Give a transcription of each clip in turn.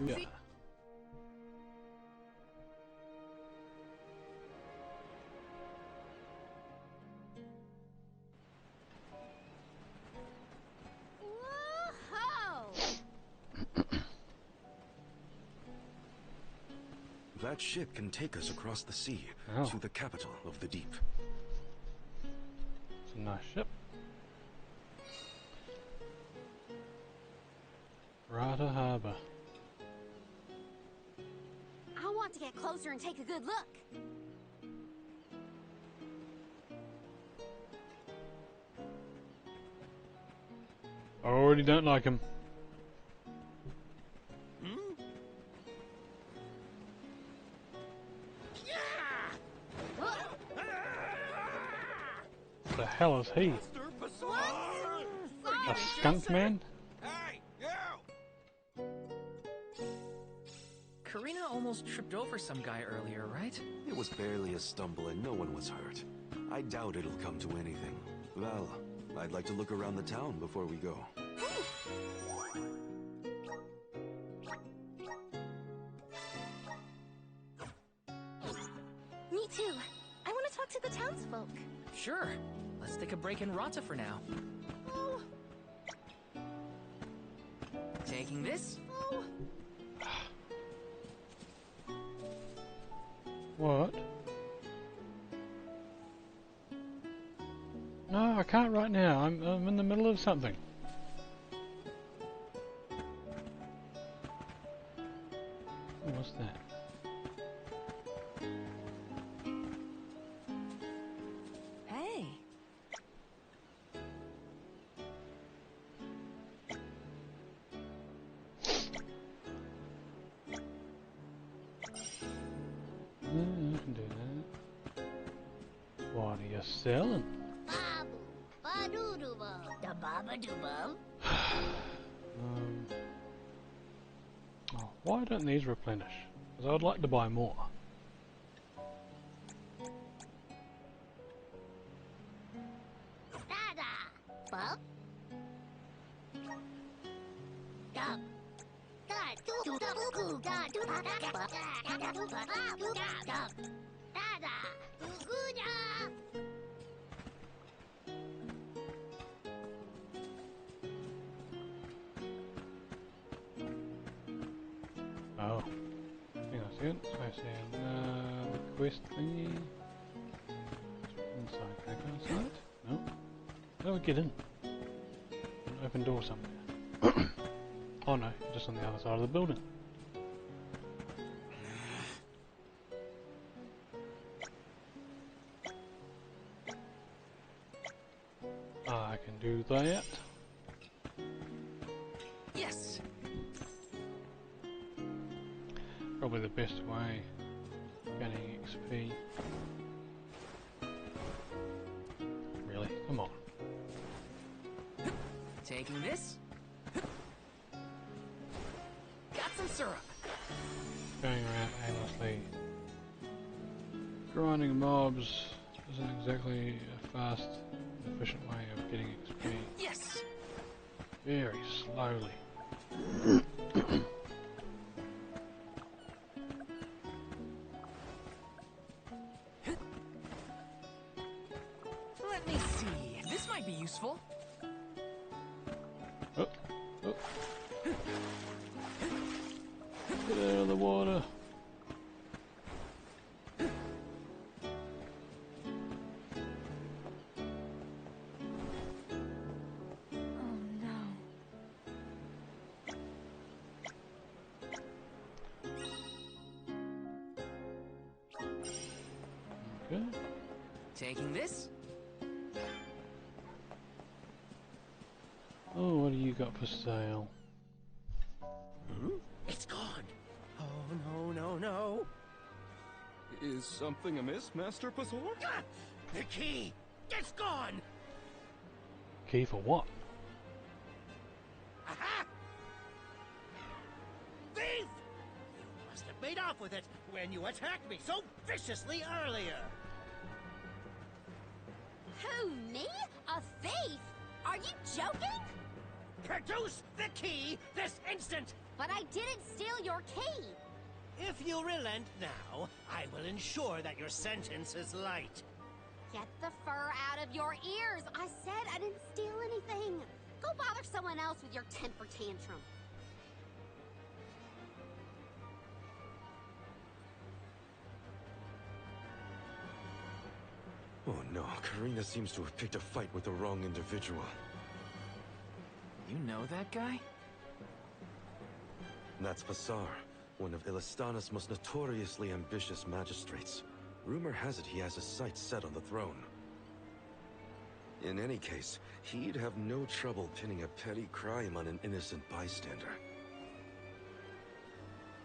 Yeah. That ship can take us across the sea to the capital of the deep. It's a nice ship. Rata Harbor. I want to get closer and take a good look. I already don't like him. The hell is he? A skunk man? Hey, you! Karina almost tripped over some guy earlier, right? It was barely a stumble and no one was hurt. I doubt it'll come to anything. Well, I'd like to look around the town before we go. Me too. I want to talk to the townsfolk. Sure. Let's take a break in Rata for now. Oh. Taking this? Oh. What? No, I can't right now. I'm in the middle of something. What's that? Hey. Yeah, I can do that. What are you selling? Oh, why don't these replenish? Because I'd like to buy more. Oh. Hang on a second. So I see the quest thingy. Inside. Can I go inside? No. How do I get in? An open door somewhere. Oh no, just on the other side of the building. I can do that. Yes! Probably the best way of getting XP. Really? Come on. Taking this? Got some syrup! Going around aimlessly grinding mobs isn't exactly a fast and efficient way of getting XP. Yes! Very slowly. Let me see. This might be useful. Oh, oh. Get out of the water. Oh no. Okay. Taking this? Oh, what do you got for sale? It's gone! Oh, no. Is something amiss, Master Pazor? Ah! The key! It's gone! Key for what? Aha! Thief! You must have made off with it when you attacked me so viciously earlier! Who, me? A thief? Are you joking? Produce the key this instant! But I didn't steal your key! If you relent now, I will ensure that your sentence is light. Get the fur out of your ears! I said I didn't steal anything! Go bother someone else with your temper tantrum. Oh no, Karina seems to have picked a fight with the wrong individual. You know that guy? That's Passar, one of Illistana's most notoriously ambitious magistrates. Rumor has it he has his sights set on the throne. In any case, he'd have no trouble pinning a petty crime on an innocent bystander.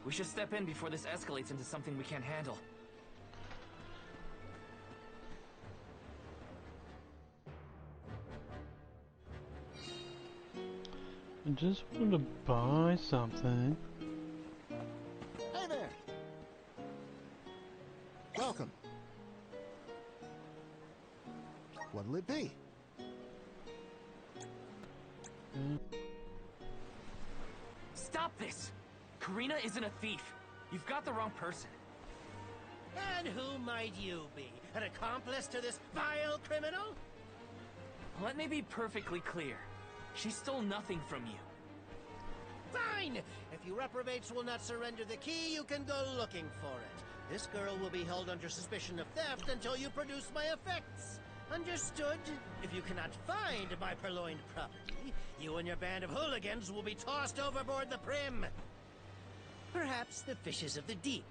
We should step in before this escalates into something we can't handle. I just wanted to buy something. Hey there! Welcome. What'll it be? Stop this! Karina isn't a thief. You've got the wrong person. And who might you be? An accomplice to this vile criminal? Let me be perfectly clear. She stole nothing from you. Fine! If you reprobates will not surrender the key, you can go looking for it. This girl will be held under suspicion of theft until you produce my effects. Understood? If you cannot find my purloined property, you and your band of hooligans will be tossed overboard the Prim. Perhaps the fishes of the deep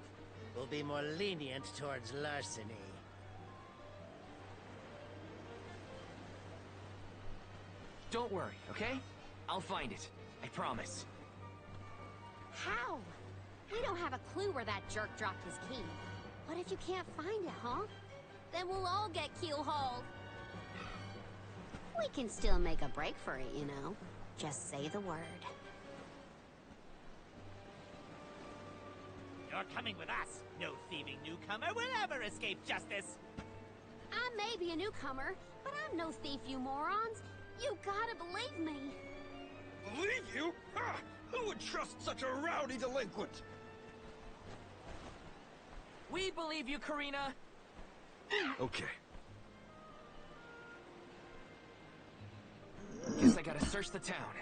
will be more lenient towards larceny. Don't worry, okay? I'll find it. I promise. How? We don't have a clue where that jerk dropped his key. What if you can't find it, huh? Then we'll all get keel-hauled. We can still make a break for it, you know. Just say the word. You're coming with us. No thieving newcomer will ever escape justice. I may be a newcomer, but I'm no thief, you morons. You gotta believe me. Believe you? Ha! Who would trust such a rowdy delinquent? We believe you, Karina! Okay. Guess I gotta search the town.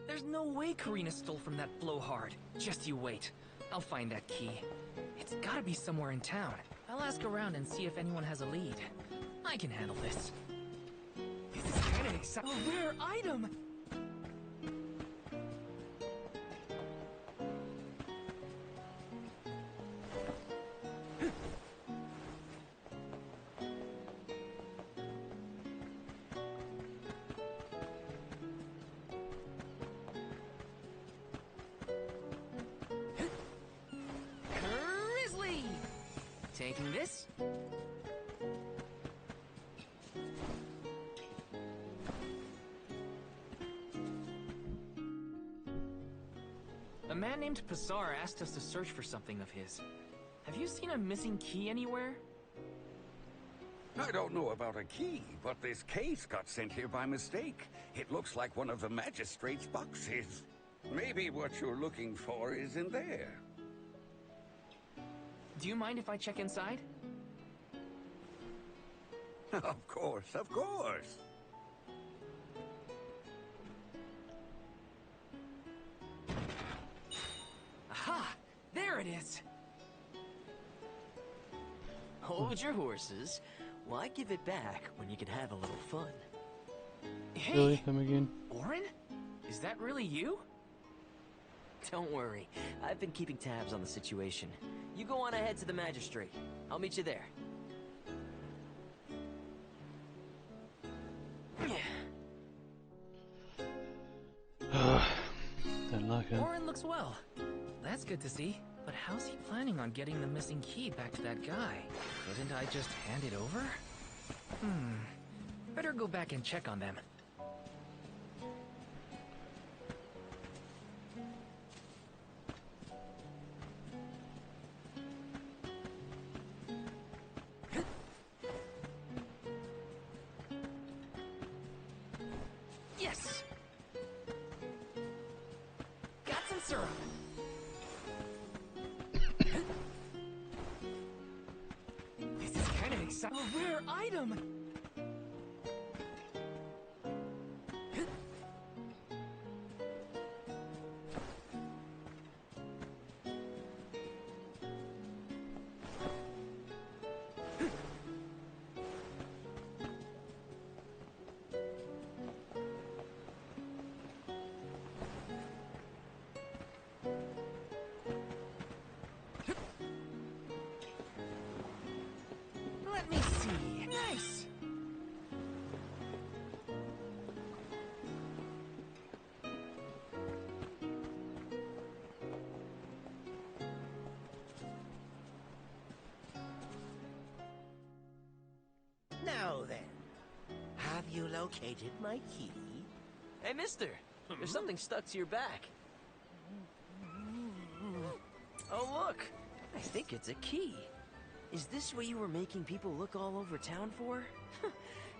There's no way Karina stole from that blowhard. Just you wait. I'll find that key. It's gotta be somewhere in town. I'll ask around and see if anyone has a lead. I can handle this. This is kinda exciting. A rare item! Grizzly! Taking this? A man named Passar asked us to search for something of his. Have you seen a missing key anywhere? I don't know about a key, but this case got sent here by mistake. It looks like one of the magistrate's boxes. Maybe what you're looking for is in there. Do you mind if I check inside? Of course, of course. Aha! There it is! Hold your horses. Why give it back when you can have a little fun? Hey! Really? Come again? Orin? Is that really you? Don't worry. I've been keeping tabs on the situation. You go on ahead to the magistrate. I'll meet you there. Don't like it. Orin looks well. That's good to see. But how's he planning on getting the missing key back to that guy? Couldn't I just hand it over? Better go back and check on them. Yes! Got some syrup. This is kind of exciting. A rare item! Let me see. Nice! Now then, have you located my key? Hey, mister! There's something stuck to your back. Oh, look! I think it's a key. Is this what you were making people look all over town for?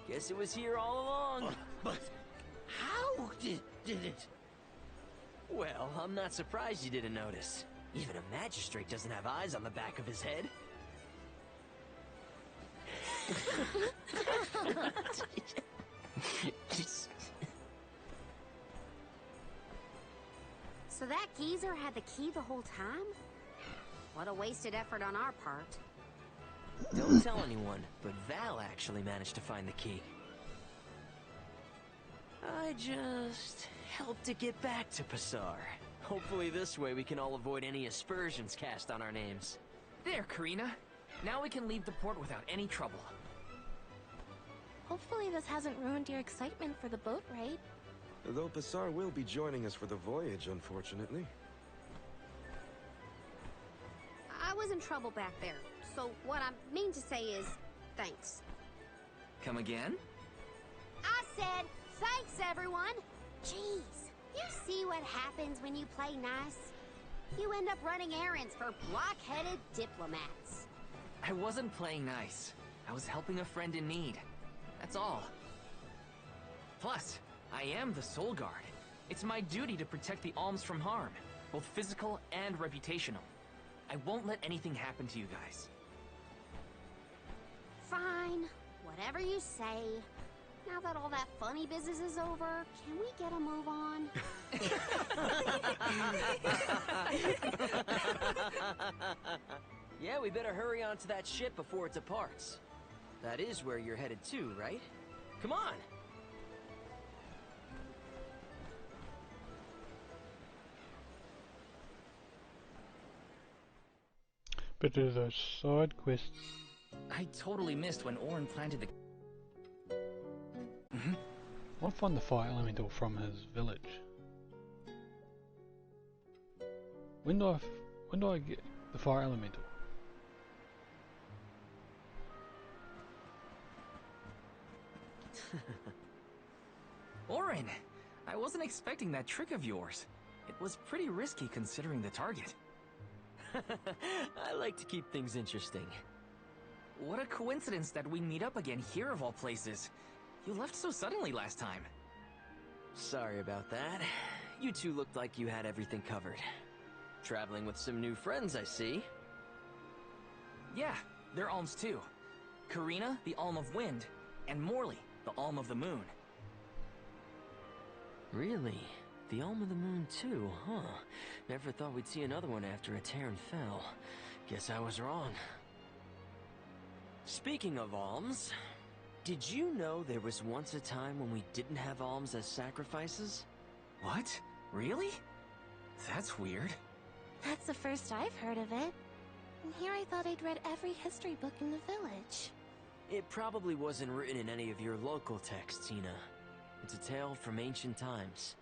Guess it was here all along. But how did it? Well, I'm not surprised you didn't notice. Even a magistrate doesn't have eyes on the back of his head. So that geezer had the key the whole time? What a wasted effort on our part. Don't tell anyone, but Val actually managed to find the key. I just helped to get back to Passar. Hopefully this way we can all avoid any aspersions cast on our names. There, Karina. Now we can leave the port without any trouble. Hopefully this hasn't ruined your excitement for the boat ride. Though Passar will be joining us for the voyage, unfortunately. I was in trouble back there, so what I mean to say is, thanks. Come again? I said, thanks everyone! Jeez, you see what happens when you play nice? You end up running errands for block-headed diplomats. I wasn't playing nice. I was helping a friend in need. That's all. Plus, I am the Soul Guard. It's my duty to protect the alms from harm, both physical and reputational. I won't let anything happen to you guys. Fine, whatever you say. Now that all that funny business is over, can we get a move on? Yeah, we better hurry on to that ship before it departs. That is where you're headed to, right? Come on! But do those side quests. I totally missed when Orin planted the... I'll find the fire elemental from his village. When do I get the fire elemental? Orin! I wasn't expecting that trick of yours. It was pretty risky considering the target. I like to keep things interesting. What a coincidence that we meet up again here of all places. You left so suddenly last time. Sorry about that. You two looked like you had everything covered. Traveling with some new friends, I see. Yeah, they're alms too. Karina, the Alm of Wind, and Morley, the Alm of the Moon. Really? The Alm of the Moon too, huh? Never thought we'd see another one after a Terran fell. Guess I was wrong. Speaking of alms, did you know there was once a time when we didn't have alms as sacrifices? What? Really? That's weird. That's the first I've heard of it. And here I thought I'd read every history book in the village. It probably wasn't written in any of your local texts, Tina. It's a tale from ancient times.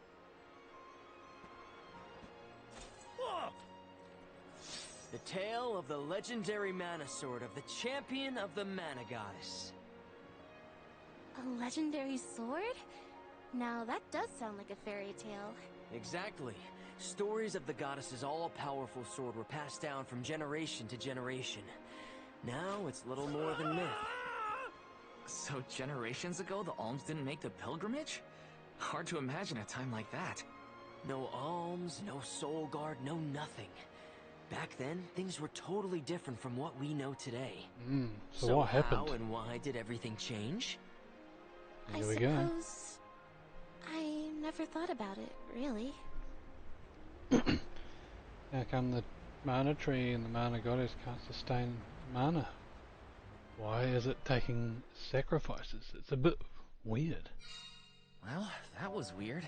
The tale of the legendary mana sword of the champion of the mana goddess. A legendary sword? Now that does sound like a fairy tale. Exactly. Stories of the goddess's all-powerful sword were passed down from generation to generation. Now it's little more than myth. So generations ago, the alms didn't make the pilgrimage? Hard to imagine a time like that. No alms, no soul guard, no nothing. Back then, things were totally different from what we know today. So what happened? How and why did everything change? Here I we go. suppose I never thought about it, really. How come the mana tree and the mana goddess can't sustain mana? Why is it taking sacrifices? It's a bit weird. Well, that was weird.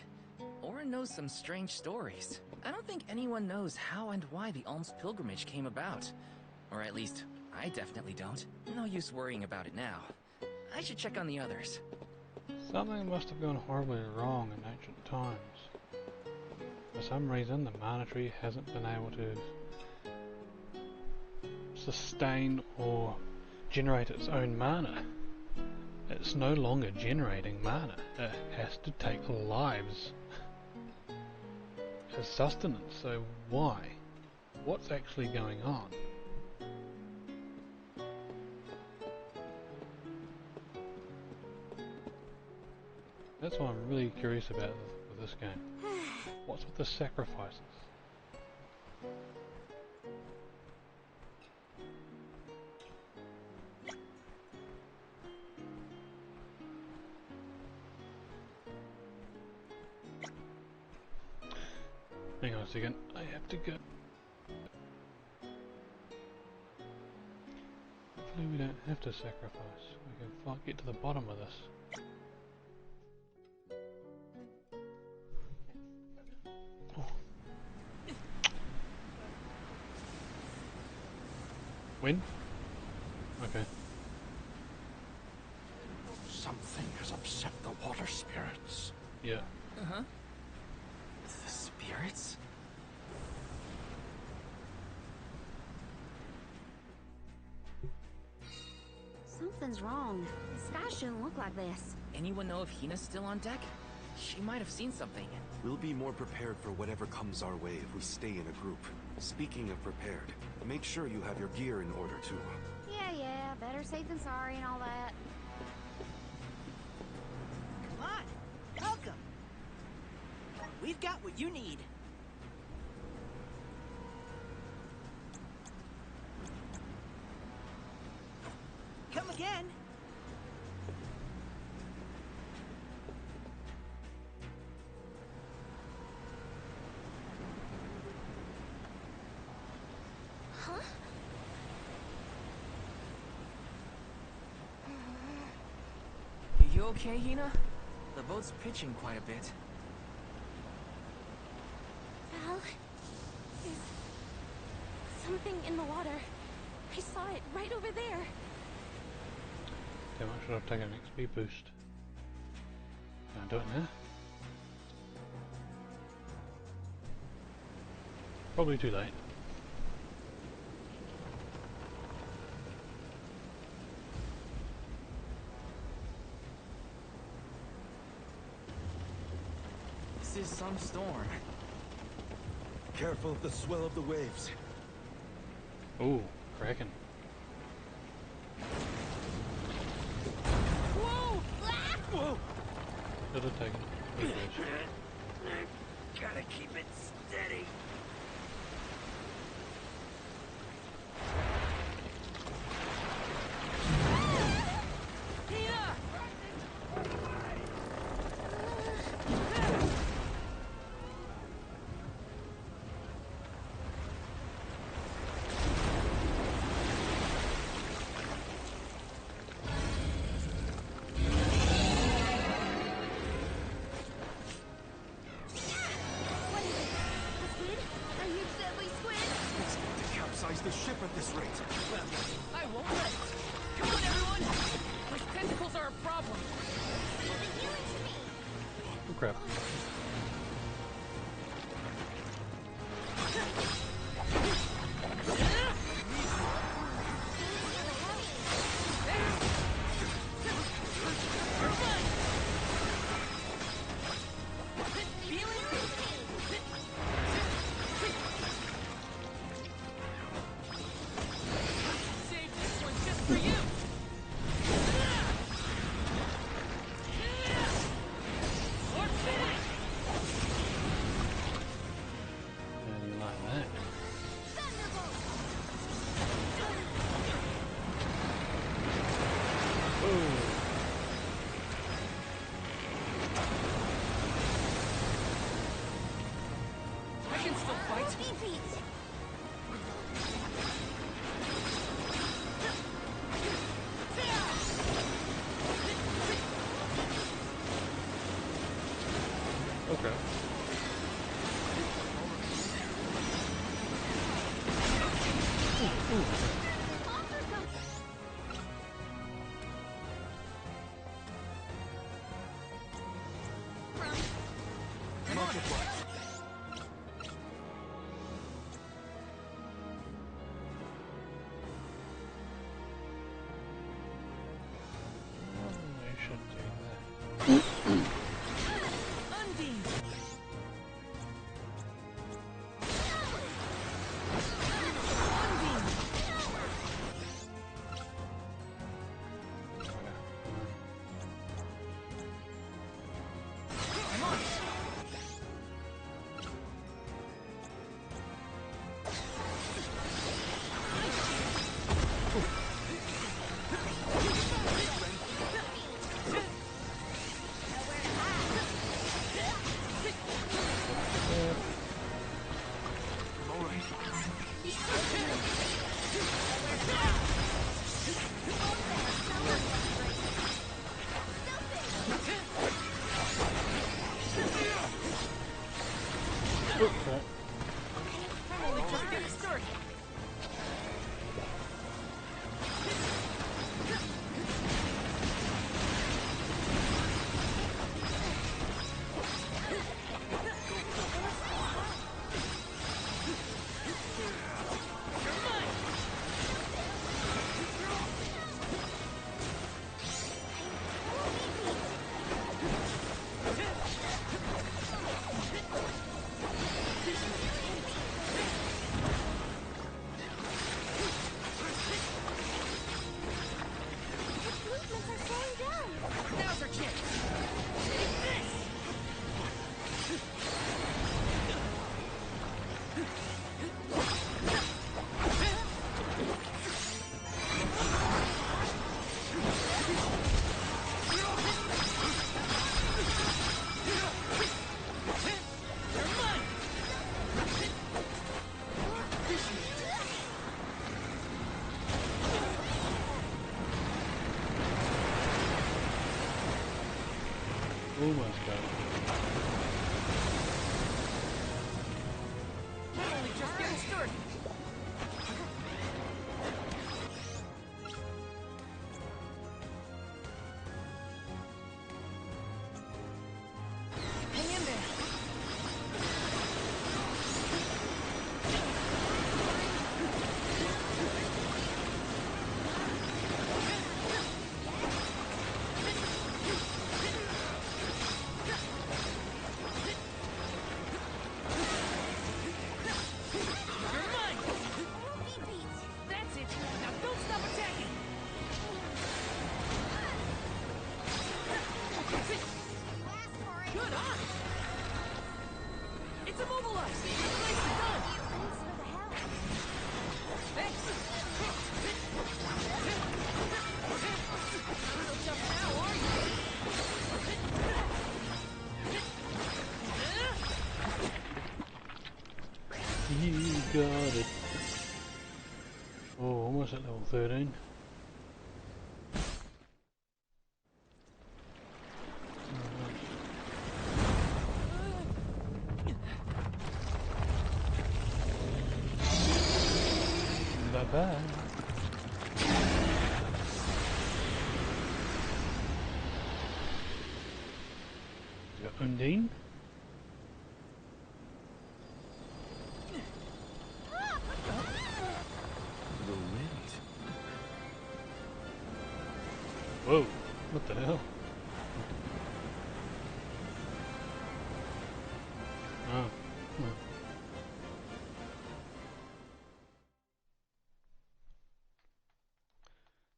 Orin knows some strange stories. I don't think anyone knows how and why the Alms pilgrimage came about. Or at least, I definitely don't. No use worrying about it now. I should check on the others. Something must have gone horribly wrong in ancient times. For some reason, the mana tree hasn't been able to sustain or generate its own mana. It's no longer generating mana. It has to take lives as sustenance. So why? What's actually going on? That's what I'm really curious about with this game. What's with the sacrifices? Hang on a second, I have to go. Hopefully we don't have to sacrifice. We can get to the bottom of this. When? Okay. Something has upset the water spirits. Yeah. Uh-huh. The spirits? Something's wrong. The sky shouldn't look like this. Anyone know if Hina's still on deck? She might have seen something. We'll be more prepared for whatever comes our way if we stay in a group. Speaking of prepared, make sure you have your gear in order too. Yeah, better safe than sorry and all that. Come on, welcome. We've got what you need. Come again. Huh? You okay, Hina? The boat's pitching quite a bit. Val, there's something in the water. I saw it right over there. Damn, I should have taken an XP boost. Can't do it now. Probably too late. This is some storm. Careful of the swell of the waves. Ooh, Kraken. Whoa! Whoa! Should have taken a boost. Gotta keep it steady. Hina! What is it? A squid? A huge deadly squid? Expect to capsize the ship at this rate. Well, I won't rest. Come on, everyone! Those tentacles are a problem. Leave the healing to me. Oh crap. Save this one just for you! Or Okay. I should do that. Undine! Almost got it. We're only just getting started. Hang in there. That's it. Now don't stop attacking. Good on. It's immobilized. Nicely done. Thanks for the help. Thanks. So tough now, are you? You got it. Oh, almost at level 13. Bye-bye. Is it Undine? The wind. Whoa, what the hell? Oh. Hmm.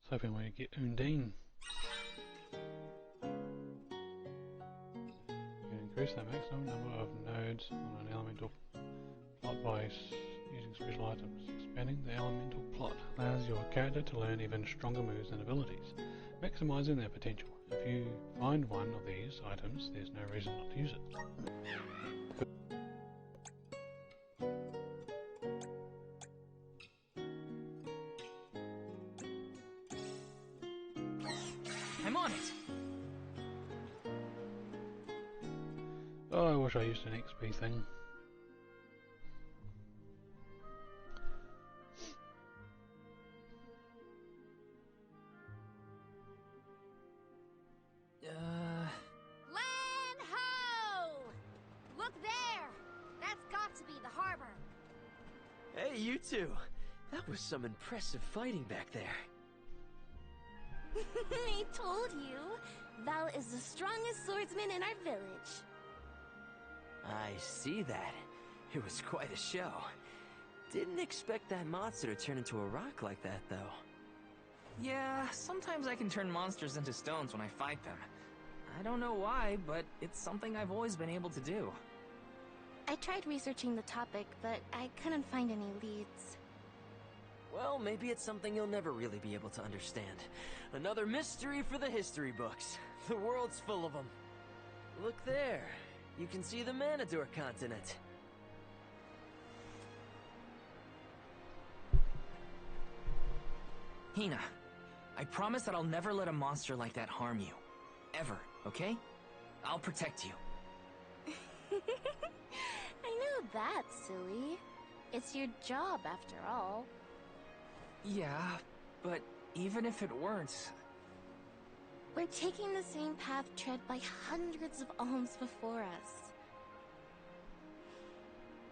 So hoping we get Undine. You can increase the maximum number of nodes on an elemental plot by using special items. Expanding the elemental plot allows your character to learn even stronger moves and abilities, maximizing their potential. If you find one of these items, there's no reason not to use it. Oh, I wish I used an XP thing. Land ho! Look there! That's got to be the harbor. Hey, you two. That was some impressive fighting back there. I told you. Val is the strongest swordsman in our village. I see that. It was quite a show. Didn't expect that monster to turn into a rock like that, though. Yeah, sometimes I can turn monsters into stones when I fight them. I don't know why, but it's something I've always been able to do. I tried researching the topic, but I couldn't find any leads. Well, maybe it's something you'll never really be able to understand. Another mystery for the history books. The world's full of them. Look there. You can see the Manador continent. Hina, I promise that I'll never let a monster like that harm you. Ever, okay? I'll protect you. I know that, silly. It's your job, after all. Yeah, but even if it weren't... We're taking the same path tread by hundreds of alms before us.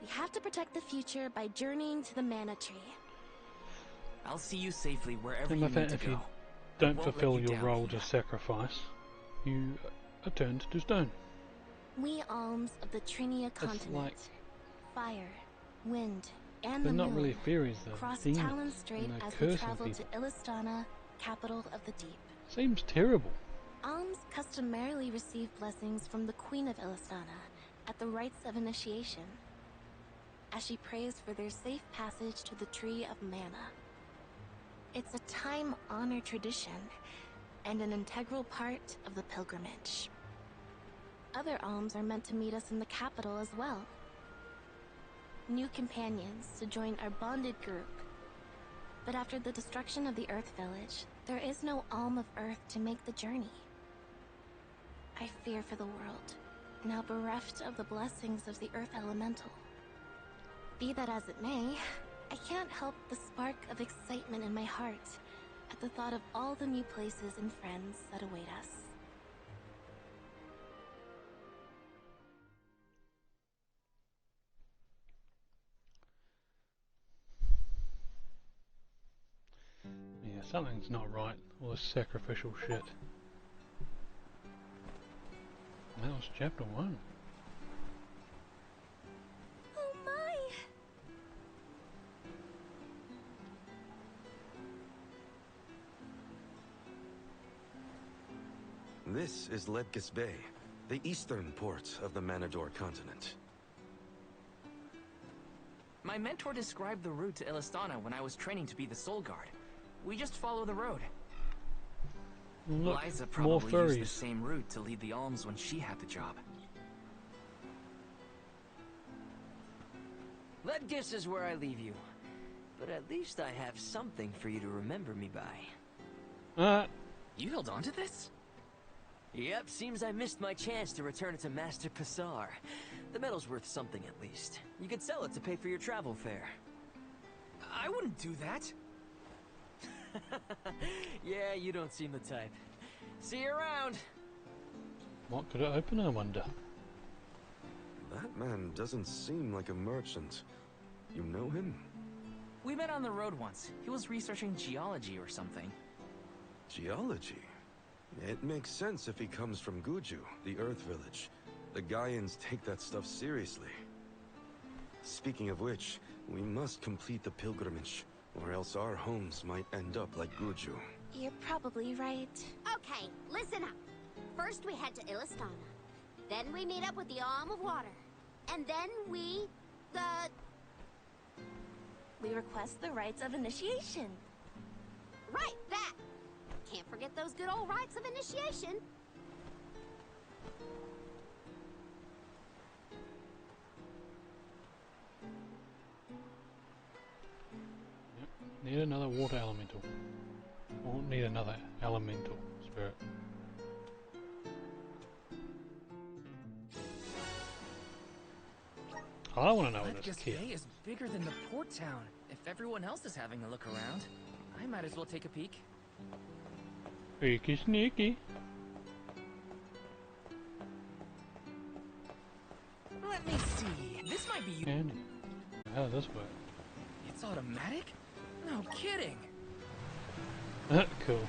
We have to protect the future by journeying to the Mana Tree. I'll see you safely wherever And you with need that, to if you go. don't won't let fulfill you your down, role Hina. to sacrifice, you are turned to stone. We alms of the Trinia continent. like- Fire, wind, and They're the not moon really fairies, they're cross demons, Talon Strait and they're as we cursing travel people. to Illistana, capital of the deep. Seems terrible. Alms customarily receive blessings from the Queen of Illistana at the rites of initiation, as she prays for their safe passage to the Tree of Mana. It's a time-honored tradition, and an integral part of the pilgrimage. Other alms are meant to meet us in the capital as well. New companions to join our bonded group. But after the destruction of the Earth Village, there is no alm of Earth to make the journey. I fear for the world, now bereft of the blessings of the Earth Elemental. Be that as it may, I can't help the spark of excitement in my heart at the thought of all the new places and friends that await us. Yeah, something's not right. All this sacrificial shit. And that was chapter 1. Oh my! This is Ledges Bay, the eastern port of the Manador continent. My mentor described the route to Illistana when I was training to be the Soul Guard. We just follow the road. Look, Liza more probably used the furries. same route to lead the alms when she had the job. Ledges is where I leave you. But at least I have something for you to remember me by. You held on to this? Yep, seems I missed my chance to return it to Master Passar. The metal's worth something at least. You could sell it to pay for your travel fare. I wouldn't do that. Yeah, you don't seem the type. See you around! What could it open, I wonder? That man doesn't seem like a merchant. You know him? We met on the road once. He was researching geology or something. Geology? It makes sense if he comes from Guju, the Earth Village. The Gaians take that stuff seriously. Speaking of which, we must complete the pilgrimage, or else our homes might end up like Guju. You're probably right. Okay, listen up. First we head to Illistana. Then we meet up with the Alm of Water. And then we... We request the rites of initiation. Right, that! Can't forget those good old rites of initiation. Yep. Need another water elemental. Or need another elemental spirit. I want to know what Ledges it's here. Bay is bigger than the port town. If everyone else is having a look around, I might as well take a peek. Sneaky, sneaky. Let me see. This might be. And how does this work? It's automatic? No kidding. Cool.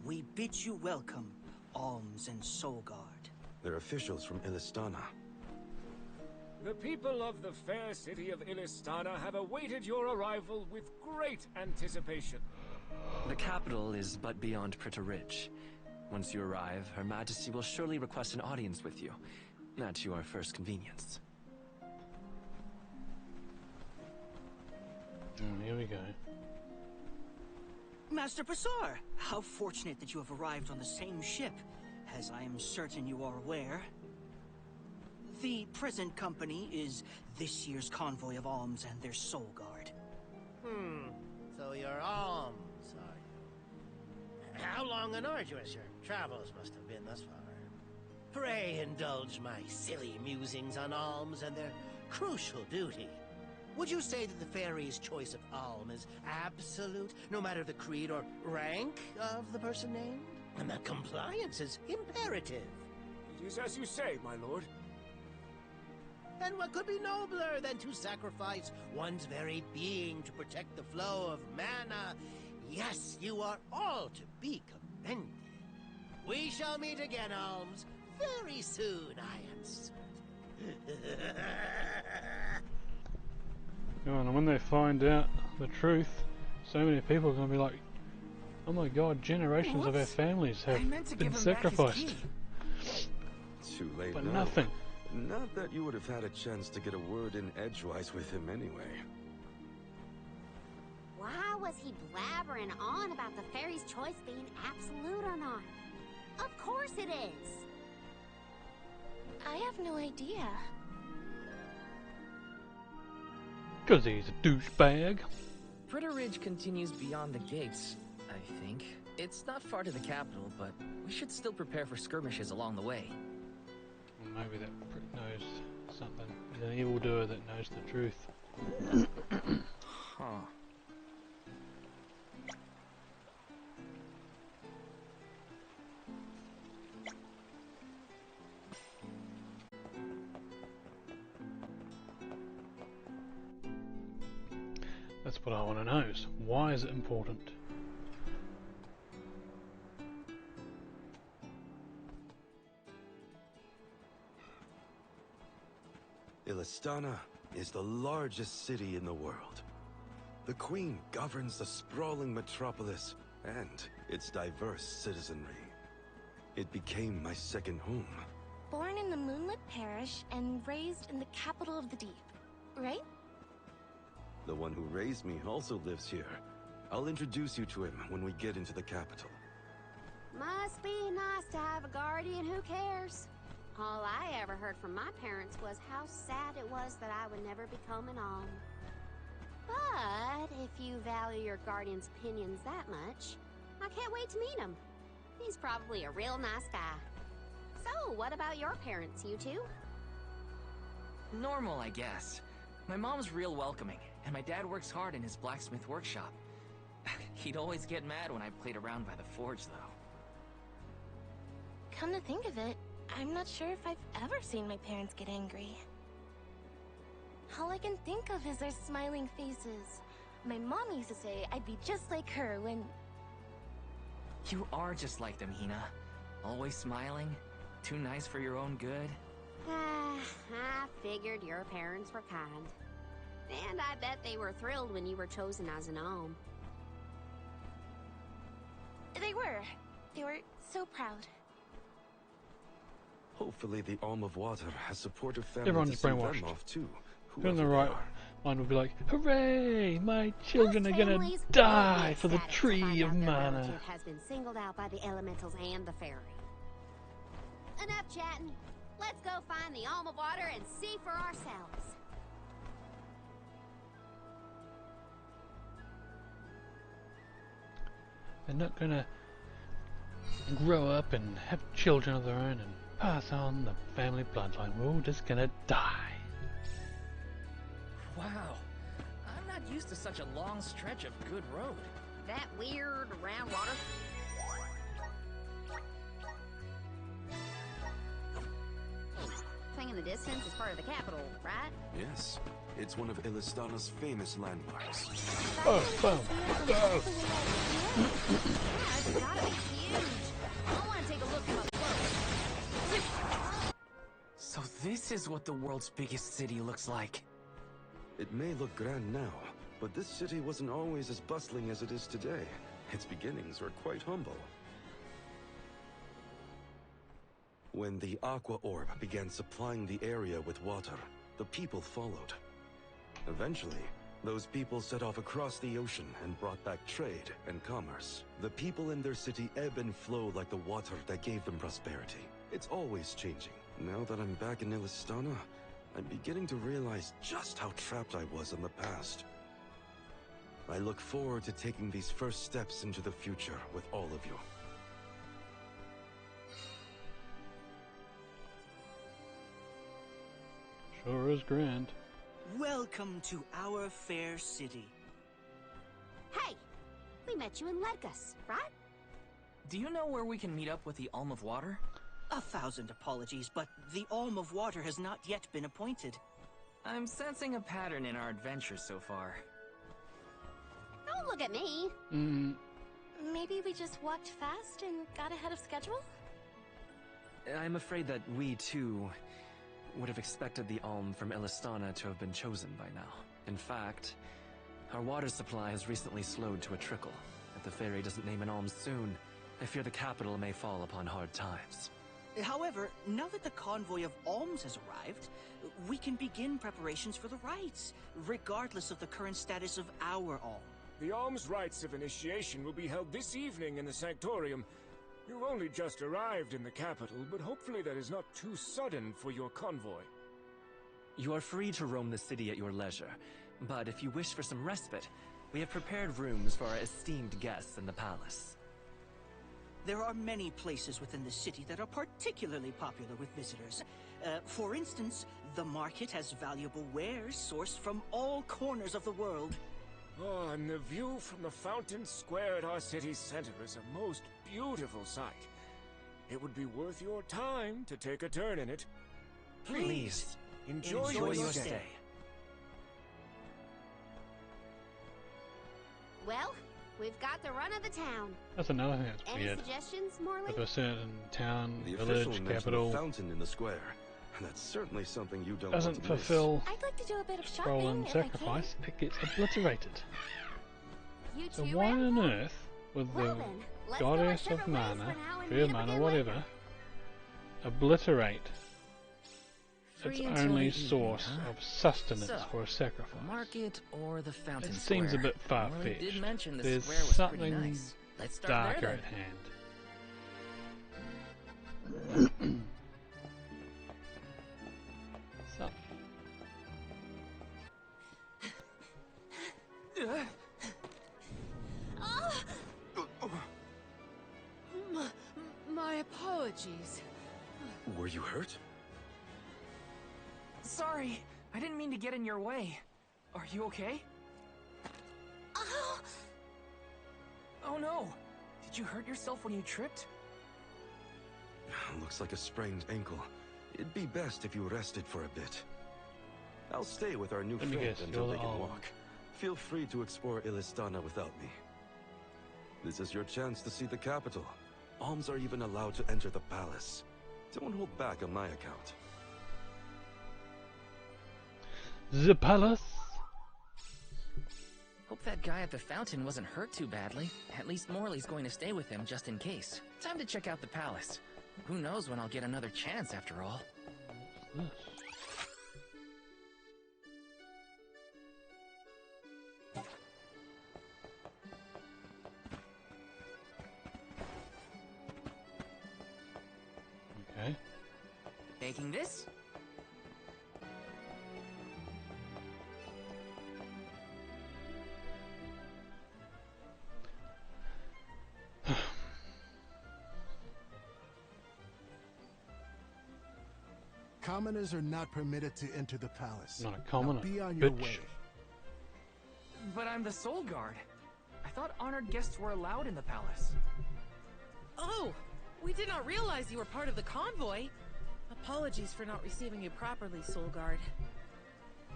We bid you welcome, Alms and Solgard. They're officials from Illistana. The people of the fair city of Illistana have awaited your arrival with great anticipation. The capital is but beyond Pritta Ridge. Once you arrive, Her Majesty will surely request an audience with you, at your first convenience. Here we go. Master Passar, how fortunate that you have arrived on the same ship. As I am certain you are aware, the present company is this year's convoy of Alms and their Soul Guard. So you're Alms, are you? How long and arduous your travels must have been thus far. Pray indulge my silly musings on Alms and their crucial duty. Would you say that the fairy's choice of Alm is absolute, no matter the creed or rank of the person named? And that compliance is imperative. It is as you say, my lord. And what could be nobler than to sacrifice one's very being to protect the flow of mana? Yes, you are all to be commended. We shall meet again, Alms, very soon, I am certain. And when they find out the truth, so many people are going to be like, oh my god, generations of our families have been sacrificed. Too late But now. nothing. Not that you would have had a chance to get a word in edgewise with him anyway. Why was he blabbering on about the fairy's choice being absolute or not? Of course it is. I have no idea. Because he's a douchebag. Pritta Ridge continues beyond the gates, I think. It's not far to the capital, but we should still prepare for skirmishes along the way. Well, maybe that prick knows something. He's an evildoer that knows the truth. Huh. That's what I want to know. So why is it important? Illistana is the largest city in the world. The Queen governs the sprawling metropolis and its diverse citizenry. It became my second home. Born in the Moonlit Parish and raised in the capital of the deep, right? The one who raised me also lives here. I'll introduce you to him when we get into the capital. Must be nice to have a guardian who cares. All I ever heard from my parents was how sad it was that I would never become an alm. But if you value your guardian's opinions that much, I can't wait to meet him. He's probably a real nice guy. So, what about your parents, you two? Normal, I guess. My mom's real welcoming, and my dad works hard in his blacksmith workshop. He'd always get mad when I played around by the forge, though. Come to think of it, I'm not sure if I've ever seen my parents get angry. All I can think of is their smiling faces. My mom used to say I'd be just like her when... You are just like them, Hina. Always smiling, too nice for your own good. I figured your parents were kind. And I bet they were thrilled when you were chosen as an alm. They were. They were so proud. Hopefully the Alm of Water has supportive family Everyone's to send them brainwashed. off too. If you're in the whoever they right are. mind would be like, hooray! My children Most are gonna families will die be for the ecstatic to tree find of out their mana. relative has been singled out by the elementals and the fairy. Enough chatting. Let's go find the Alm of Water and see for ourselves. They're not gonna grow up and have children of their own and pass on the family bloodline. We're all just gonna die. Wow. I'm not used to such a long stretch of good road. That weird round water? Thing in the distance is part of the capital, right? Yes, it's one of Illistana's famous landmarks. Oh, boom. Oh. Yeah, it's gotta be huge. I want to take a look from up close. So this is what the world's biggest city looks like. It may look grand now, but this city wasn't always as bustling as it is today. Its beginnings were quite humble. When the Aqua Orb began supplying the area with water, the people followed. Eventually, those people set off across the ocean and brought back trade and commerce. The people in their city ebb and flow like the water that gave them prosperity. It's always changing. Now that I'm back in Illistana, I'm beginning to realize just how trapped I was in the past. I look forward to taking these first steps into the future with all of you. Sure is grand. Welcome to our fair city. Hey, we met you in Ledgus, right? Do you know where we can meet up with the Alm of Water? 1,000 apologies, but the Alm of Water has not yet been appointed. I'm sensing a pattern in our adventures so far. Don't look at me. Maybe we just walked fast and got ahead of schedule? I'm afraid that we, too, would have expected the Alm from Illistana to have been chosen by now. In fact, our water supply has recently slowed to a trickle. If the Fairy doesn't name an Alm soon, I fear the capital may fall upon hard times. However, now that the convoy of alms has arrived, we can begin preparations for the rites, regardless of the current status of our alm. The alms rites of initiation will be held this evening in the Sanctorium. You've only just arrived in the capital, but hopefully that is not too sudden for your convoy. You are free to roam the city at your leisure, but if you wish for some respite, we have prepared rooms for our esteemed guests in the palace. There are many places within the city that are particularly popular with visitors. For instance, the market has valuable wares sourced from all corners of the world. Oh, and the view from the fountain square at our city's center is a most beautiful sight. It would be worth your time to take a turn in it. Please, enjoy your stay. Well, we've got the run of the town. That's another thing that's Any weird. suggestions, Morley? With a certain town, The official village, mentioned capital, a fountain in the square, and that's certainly something you don't doesn't want to miss. fulfill I'd like to do a bit of scroll shopping and if I can. sacrifice, it gets obliterated. You So two why round on one? earth would Well the then, let's go our goddess separate of ways mana, for now and fear meet up mana, again whatever, later. obliterate its Free until only the evening, source huh? of sustenance So, for a sacrifice? Market or the fountain It square? seems a bit Morley far-fetched. did mention the There's square was pretty something nice. Let's start there darker then. at hand. So, My apologies. Were you hurt? Sorry, I didn't mean to get in your way. Are you okay? Oh no! Did you hurt yourself when you tripped? Looks like a sprained ankle. It'd be best if you rested for a bit. I'll stay with our new Let me friend guess, until you're they the can Alm. walk. Feel free to explore Illistana without me. This is your chance to see the capital. Alms are even allowed to enter the palace. Don't hold back on my account. the palace. Hope that guy at the fountain wasn't hurt too badly. At least Morley's going to stay with him just in case. Time to check out the palace. Who knows when I'll get another chance after all. What's this? Okay. Taking this? Commoners are not permitted to enter the palace. Not a commoner, Now be on your bitch. way. But I'm the Soul Guard. I thought honored guests were allowed in the palace. Oh, we did not realize you were part of the convoy. Apologies for not receiving you properly, Soul Guard.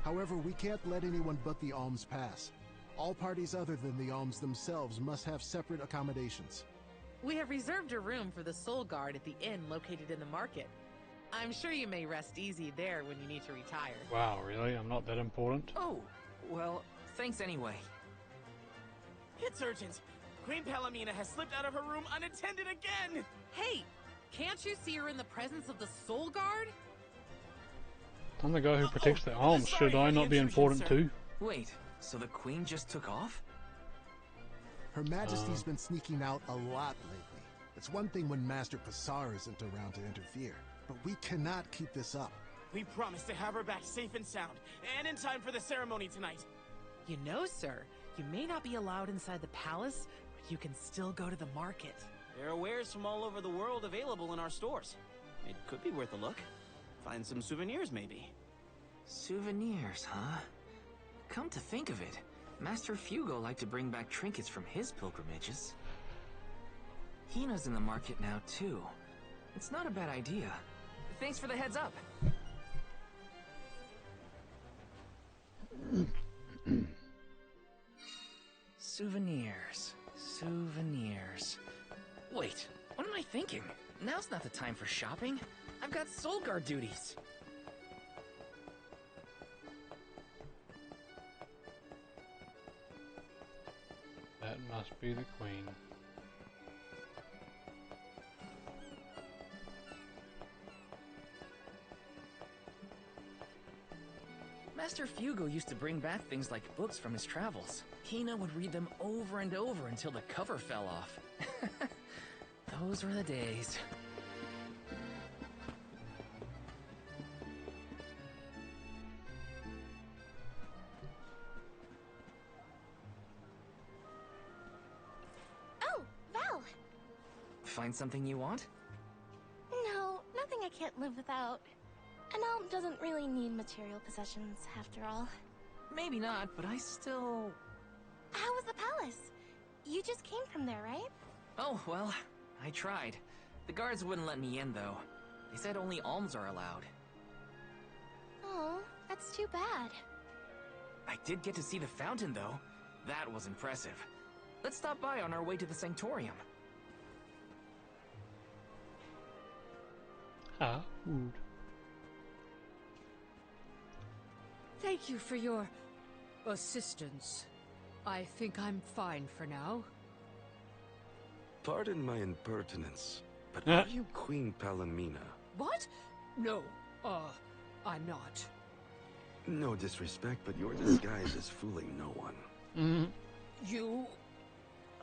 However, we can't let anyone but the alms pass. All parties other than the alms themselves must have separate accommodations. We have reserved a room for the Soul Guard at the inn located in the market. I'm sure you may rest easy there when you need to retire. Wow, really? I'm not that important? Oh, well, thanks anyway. It's urgent. Queen Palomina has slipped out of her room unattended again! Hey, can't you see her in the presence of the Soul Guard? I'm the guy who protects the alms. Should I not be important too? Wait, so the queen just took off? Her Majesty's been sneaking out a lot lately. It's one thing when Master Passar isn't around to interfere, but we cannot keep this up. We promised to have her back safe and sound, and in time for the ceremony tonight. You know, sir, you may not be allowed inside the palace, but you can still go to the market. There are wares from all over the world available in our stores. It could be worth a look. Find some souvenirs, maybe. Souvenirs, huh? Come to think of it, Master Fugo liked to bring back trinkets from his pilgrimages. Hina's in the market now, too. It's not a bad idea. Thanks for the heads up. Souvenirs. Souvenirs. Wait, what am I thinking? Now's not the time for shopping. I've got Soul Guard duties. That must be the queen. Master Fugo used to bring back things like books from his travels. Hina would read them over and over until the cover fell off. Those were the days. Oh, Val! Find something you want? No, nothing I can't live without. An alm doesn't really need material possessions, after all. Maybe not, but I still... How was the palace? You just came from there, right? Oh, well, I tried. The guards wouldn't let me in, though. They said only alms are allowed. Oh, that's too bad. I did get to see the fountain, though. That was impressive. Let's stop by on our way to the Sanctorium. Ah, food. Thank you for your assistance. I think I'm fine for now. Pardon my impertinence, but are you Queen Palomina? What? No, I'm not. No disrespect, but your disguise is fooling no one. You...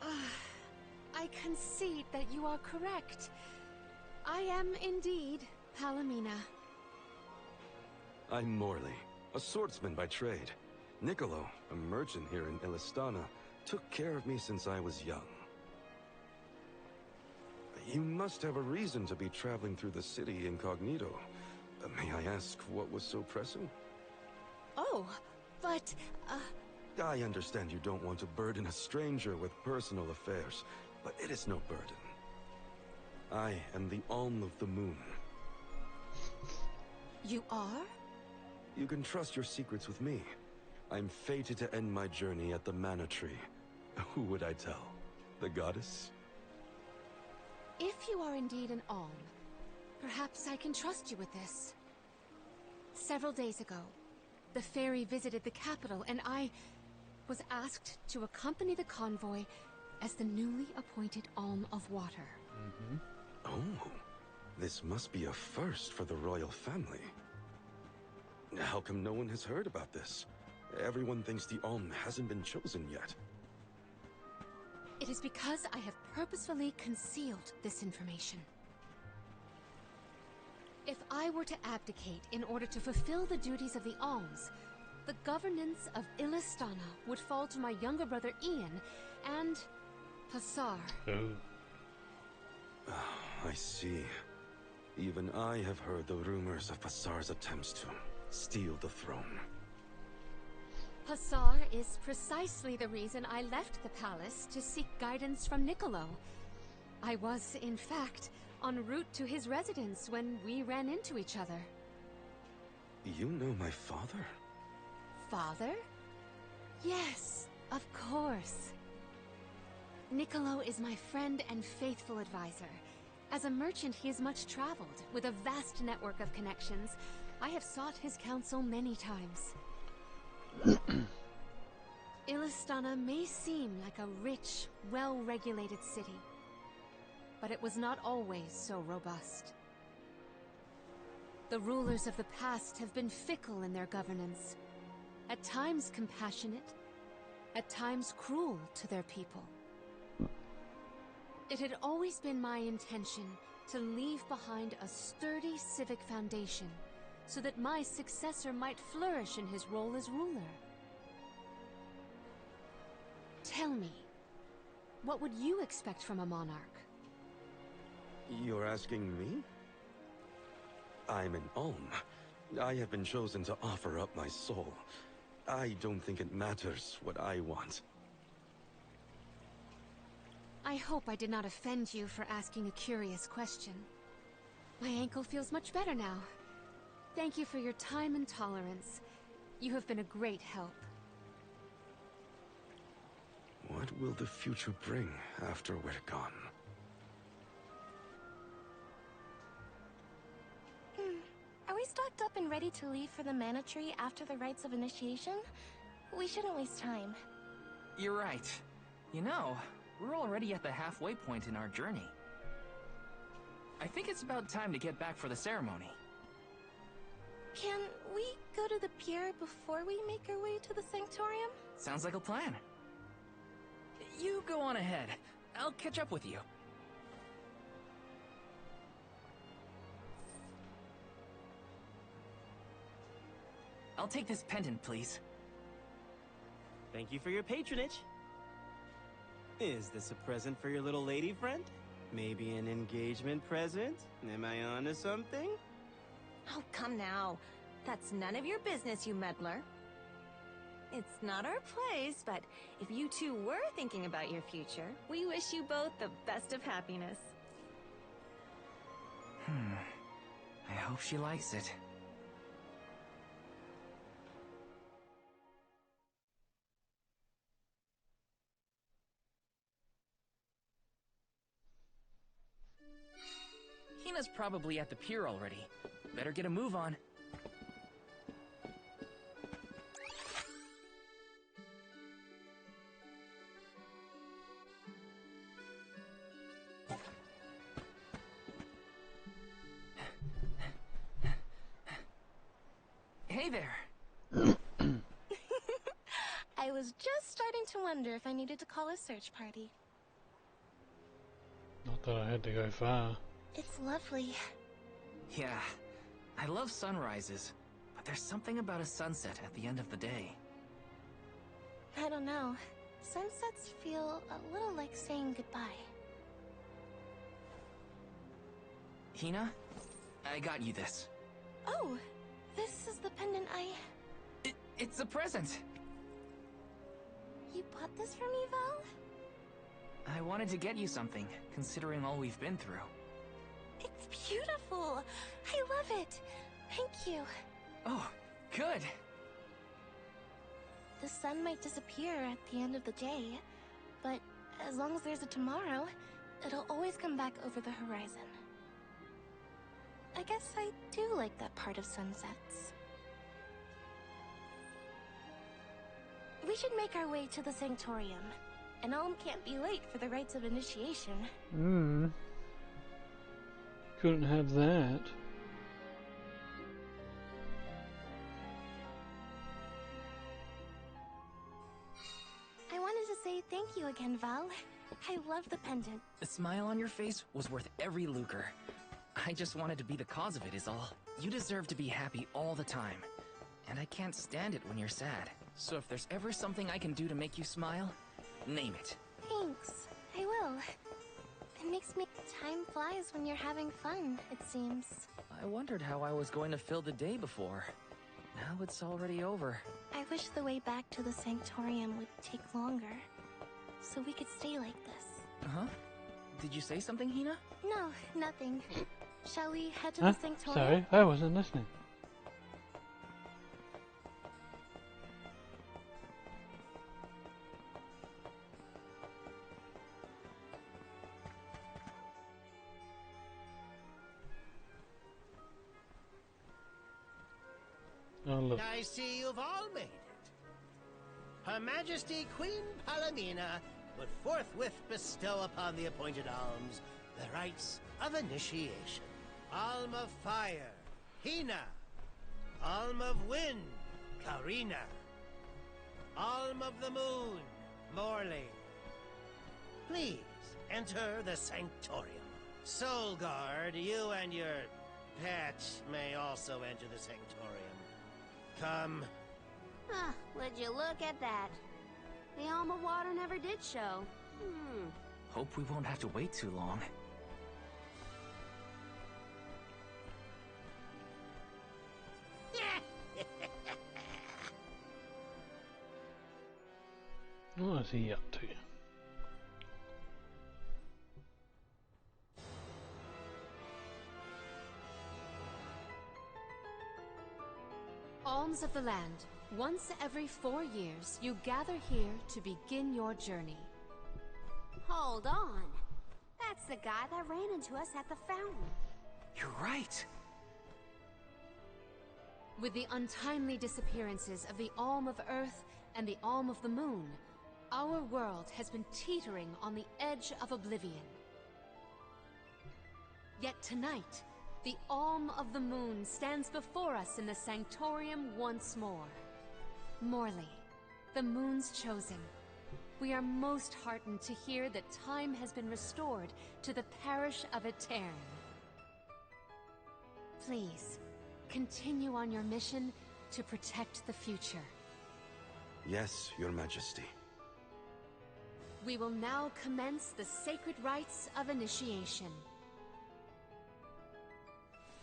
I concede that you are correct. I am indeed Palomina. I'm Morley, a swordsman by trade. Niccolo, a merchant here in Illistana, took care of me since I was young. You must have a reason to be traveling through the city incognito. May I ask what was so pressing? Oh, but, I understand you don't want to burden a stranger with personal affairs, but it is no burden. I am the Alm of the Moon. You are? You can trust your secrets with me. I'm fated to end my journey at the Mana Tree. Who would I tell? The goddess? If you are indeed an Alm, perhaps I can trust you with this. Several days ago, the fairy visited the capital, and I was asked to accompany the convoy as the newly appointed Alm of Water. Oh, this must be a first for the royal family. How come no one has heard about this? Everyone thinks the Alm hasn't been chosen yet. It is because I have purposefully concealed this information. If I were to abdicate in order to fulfill the duties of the Alms, the governance of Illistana would fall to my younger brother Ian and Passar. I see. Even I have heard the rumors of Passar's attempts to steal the throne. Passar is precisely the reason I left the palace to seek guidance from Niccolo. I was, in fact, en route to his residence when we ran into each other. You know my father? Father? Yes, of course. Niccolo is my friend and faithful advisor. As a merchant, he is much traveled, with a vast network of connections. I have sought his counsel many times. Illistana may seem like a rich, well-regulated city, but it was not always so robust. The rulers of the past have been fickle in their governance, at times compassionate, at times cruel to their people. It had always been my intention to leave behind a sturdy civic foundation so that my successor might flourish in his role as ruler. Tell me, what would you expect from a monarch? You're asking me? I'm an Alm. I have been chosen to offer up my soul. I don't think it matters what I want. I hope I did not offend you for asking a curious question. My ankle feels much better now. Thank you for your time and tolerance. You have been a great help. What will the future bring after we're gone? Are we stocked up and ready to leave for the Mana Tree after the rites of initiation? We shouldn't waste time. You're right. You know, we're already at the halfway point in our journey. I think it's about time to get back for the ceremony. Can we go to the pier before we make our way to the Sanctorium? Sounds like a plan. You go on ahead. I'll catch up with you. I'll take this pendant, please. Thank you for your patronage. Is this a present for your little lady friend? Maybe an engagement present? Am I onto something? Oh, come now. That's none of your business, you meddler. It's not our place, but if you two were thinking about your future, we wish you both the best of happiness. I hope she likes it. Hina's probably at the pier already. Better get a move on. Hey there. I was just starting to wonder if I needed to call a search party. Not that I had to go far. It's lovely. Yeah, I love sunrises, but there's something about a sunset at the end of the day. I don't know. Sunsets feel a little like saying goodbye. Hina, I got you this. Oh, this is the pendant It's a present! You bought this for me, Val? I wanted to get you something, considering all we've been through. It's beautiful! I love it! Thank you. Oh, good! The sun might disappear at the end of the day, but as long as there's a tomorrow, it'll always come back over the horizon. I guess I do like that part of sunsets. We should make our way to the Sanctorium. An Alm can't be late for the rites of initiation. Couldn't have that. I wanted to say thank you again, Val. I love the pendant. The smile on your face was worth every lucre. I just wanted to be the cause of it is all. You deserve to be happy all the time. And I can't stand it when you're sad. So if there's ever something I can do to make you smile, name it. Thanks. I will. Makes me... Time flies when you're having fun, it seems. I wondered how I was going to fill the day before. Now it's already over. I wish the way back to the Sanctorium would take longer, so we could stay like this. Huh? Did you say something, Hina? No, nothing. Shall we head to Huh? the Sanctorium? Sorry, I wasn't listening. Oh, look. I see you've all made it. Her Majesty Queen Palamina would forthwith bestow upon the appointed alms the rites of initiation. Alm of Fire, Hina. Alm of Wind, Karina. Alm of the Moon, Morley. Please, enter the Sanctorium. Soul Guard, you and your pet may also enter the Sanctorium. Come. Huh, would you look at that? The Alm of Water never did show. Hope we won't have to wait too long. What is he up to? Alms of the Land. Once every 4 years, you gather here to begin your journey. Hold on. That's the guy that ran into us at the fountain. You're right. With the untimely disappearances of the Alm of Earth and the Alm of the Moon, our world has been teetering on the edge of oblivion. Yet tonight, the Alm of the Moon stands before us in the Sanctorium once more. Morley, the Moon's chosen. We are most heartened to hear that time has been restored to the parish of Aeterne. Please, continue on your mission to protect the future. Yes, Your Majesty. We will now commence the sacred rites of initiation.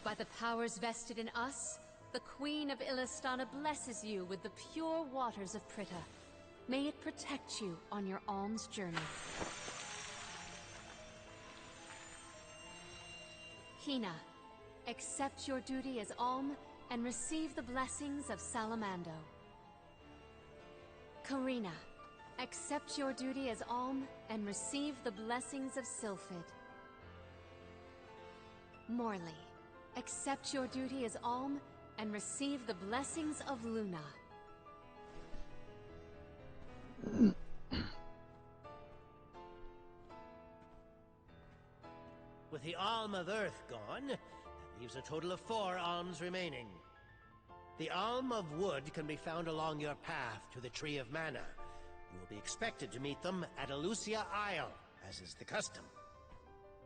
By the powers vested in us, the Queen of Illistana blesses you with the pure waters of Pritta. May it protect you on your alms journey. Hina, accept your duty as alm and receive the blessings of Salamando. Karina, accept your duty as alm and receive the blessings of Sylphid. Morley, accept your duty as alm and receive the blessings of Luna. With the Alm of Earth gone, that leaves a total of 4 alms remaining. The Alm of Wood can be found along your path to the Tree of Mana. You will be expected to meet them at Elusia Isle, as is the custom.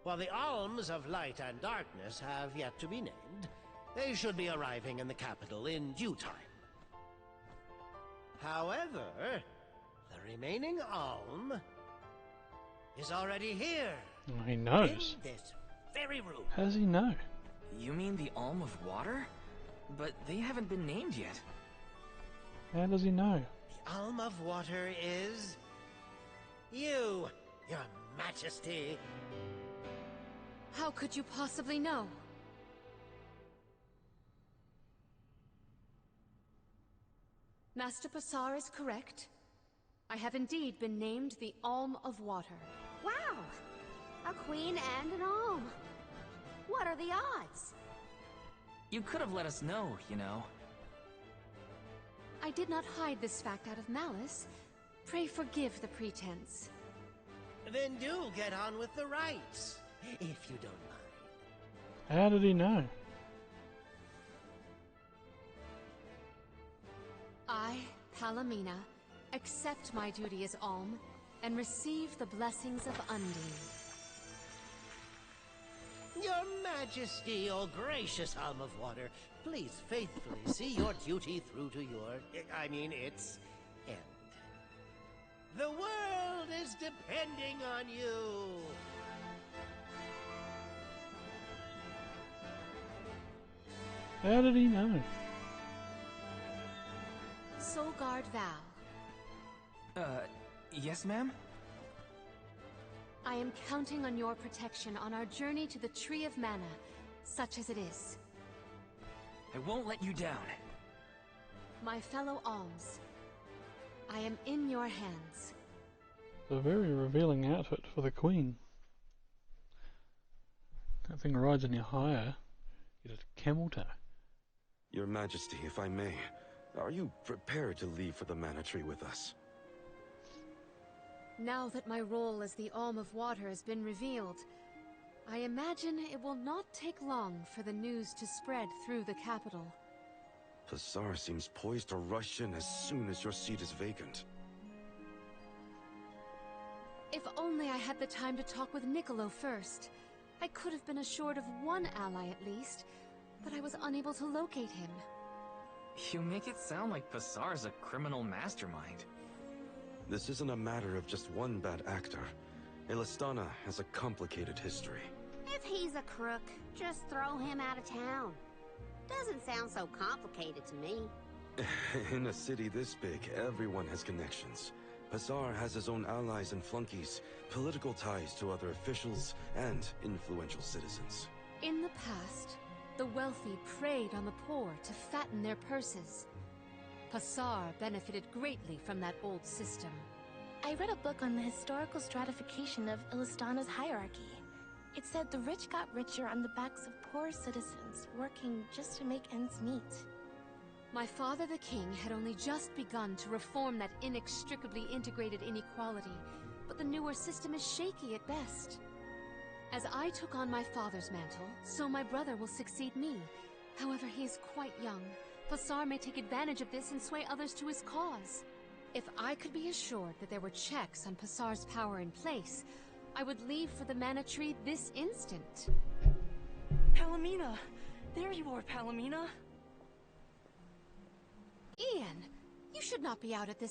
While the Alms of Light and Darkness have yet to be named, they should be arriving in the capital in due time. However, the remaining Alm is already here. He knows. In this very room. How does he know? You mean the Alm of Water? But they haven't been named yet. How does he know? The Alm of Water is... you, Your Majesty. How could you possibly know? Master Passar is correct. I have indeed been named the Alm of Water. Wow! A queen and an alm. What are the odds? You could have let us know, you know. I did not hide this fact out of malice. Pray forgive the pretense. Then do get on with the rites, if you don't mind. How did he know? I, Palamina, accept my duty as alm and receive the blessings of Undine. Your Majesty, O gracious Alm of Water, please faithfully see your duty through to its end. The world is depending on you. How did he know? Solgard Val. Yes, ma'am? I am counting on your protection on our journey to the Tree of Mana, such as it is. I won't let you down. My fellow alms, I am in your hands. It's a very revealing outfit for the Queen. That thing rides any higher, get a camel toe. Your Majesty, if I may, are you prepared to leave for the Mana Tree with us? Now that my role as the Alm of Water has been revealed, I imagine it will not take long for the news to spread through the capital. Pasar seems poised to rush in as soon as your seat is vacant. If only I had the time to talk with Niccolo first. I could have been assured of one ally at least, but I was unable to locate him. You make it sound like Pasar's a criminal mastermind. This isn't a matter of just one bad actor. Illistana has a complicated history. If he's a crook, just throw him out of town. Doesn't sound so complicated to me. In a city this big, everyone has connections. Pasar has his own allies and flunkies, political ties to other officials, and influential citizens. In the past, the wealthy preyed on the poor to fatten their purses. Pasar benefited greatly from that old system. I read a book on the historical stratification of Illistana's hierarchy. It said the rich got richer on the backs of poor citizens, working just to make ends meet. My father the king had only just begun to reform that inextricably integrated inequality, but the newer system is shaky at best. As I took on my father's mantle, so my brother will succeed me. However, he is quite young. Pasar may take advantage of this and sway others to his cause. If I could be assured that there were checks on Pasar's power in place, I would leave for the Mana Tree this instant. Palomina! There you are, Palomina! Ian, you should not be out at this